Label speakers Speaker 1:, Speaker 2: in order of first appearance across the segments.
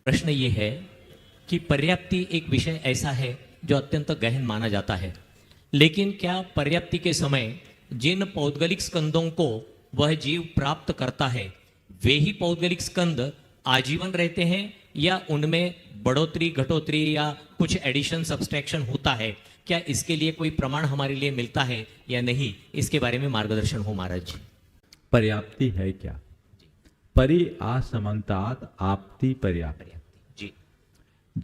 Speaker 1: प्रश्न ये है कि पर्याप्ति एक विषय ऐसा है जो अत्यंत गहन माना जाता है, लेकिन क्या पर्याप्ति के समय जिन पौद्गलिक स्कंदों को वह जीव प्राप्त करता है वे ही पौद्गलिक स्कंद आजीवन रहते हैं या उनमें बढ़ोतरी घटोतरी या कुछ एडिशन सब्सट्रैक्शन होता है? क्या इसके लिए कोई प्रमाण हमारे लिए मिलता है या नहीं? इसके बारे में मार्गदर्शन हो महाराज।
Speaker 2: पर्याप्ति है क्या? परि असमन्तात आपति पर्याप्ति।
Speaker 1: जी।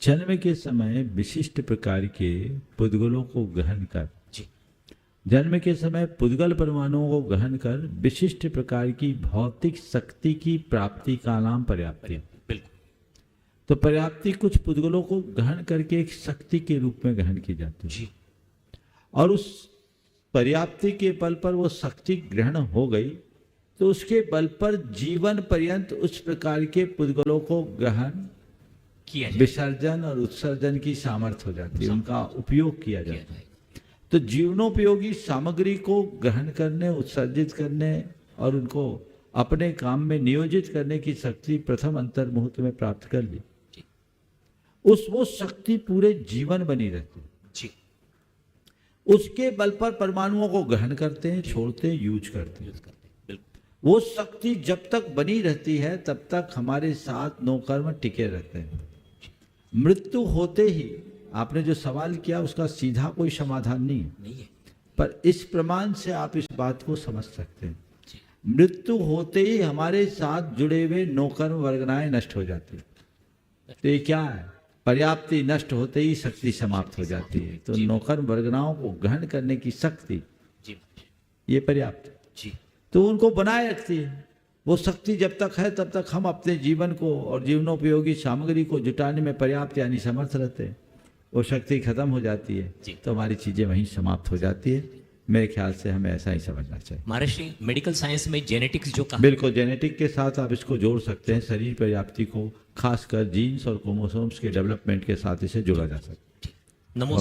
Speaker 2: जन्म के समय विशिष्ट प्रकार के पुद्गलों को ग्रहण कर,
Speaker 1: जी।
Speaker 2: जन्म के समय पुद्गल परमाणुओं को ग्रहण कर विशिष्ट प्रकार की भौतिक शक्ति की प्राप्ति का नाम पर्याप्ति।
Speaker 1: बिल्कुल।
Speaker 2: तो पर्याप्ति कुछ पुद्गलों को ग्रहण करके एक शक्ति के रूप में ग्रहण की जाती है,
Speaker 1: जी।
Speaker 2: और उस पर्याप्ति के बल पर वो शक्ति ग्रहण हो गई तो उसके बल पर जीवन पर्यंत उस प्रकार के पुद्गलों को ग्रहण
Speaker 1: किया जाए,
Speaker 2: विसर्जन और उत्सर्जन की सामर्थ्य हो जाती है, उनका उपयोग किया जाता है। तो जीवनोपयोगी सामग्री को ग्रहण करने, उत्सर्जित करने और उनको अपने काम में नियोजित करने की शक्ति प्रथम अंतर्मुहूर्त में प्राप्त कर ली, वो शक्ति पूरे जीवन बनी रहती है।
Speaker 1: जी।
Speaker 2: उसके बल पर परमाणुओं को ग्रहण करते हैं, छोड़ते हैं, यूज करते हैं। वो शक्ति जब तक बनी रहती है तब तक हमारे साथ नौकर्म टिके रहते हैं। मृत्यु होते ही, आपने जो सवाल किया उसका सीधा कोई समाधान नहीं है, पर इस प्रमाण से आप इस बात को समझ सकते हैं। मृत्यु होते ही हमारे साथ जुड़े हुए नौकर्म वर्गनाएं नष्ट हो जाती है। तो ये क्या है? पर्याप्ति नष्ट होते ही शक्ति समाप्त हो जाती है। तो नौकर्म वर्गनाओं को ग्रहण करने की शक्ति, ये पर्याप्त, तो उनको बनाए रखती है। वो शक्ति जब तक है तब तक हम अपने जीवन को और जीवनोपयोगी सामग्री को जुटाने में पर्याप्त यानी समर्थ रहते हैं। वो शक्ति खत्म हो जाती है तो हमारी चीजें वहीं समाप्त हो जाती है। मेरे ख्याल से हमें ऐसा ही समझना चाहिए।
Speaker 1: महर्षि, मेडिकल साइंस में जेनेटिक्स जो कहा,
Speaker 2: बिल्कुल जेनेटिक के साथ आप इसको जोड़ सकते हैं। शरीर पर्याप्ति को खासकर जीन्स और क्रोमोसोम्स के डेवलपमेंट के साथ इसे जोड़ा जा सकता है।
Speaker 1: नमो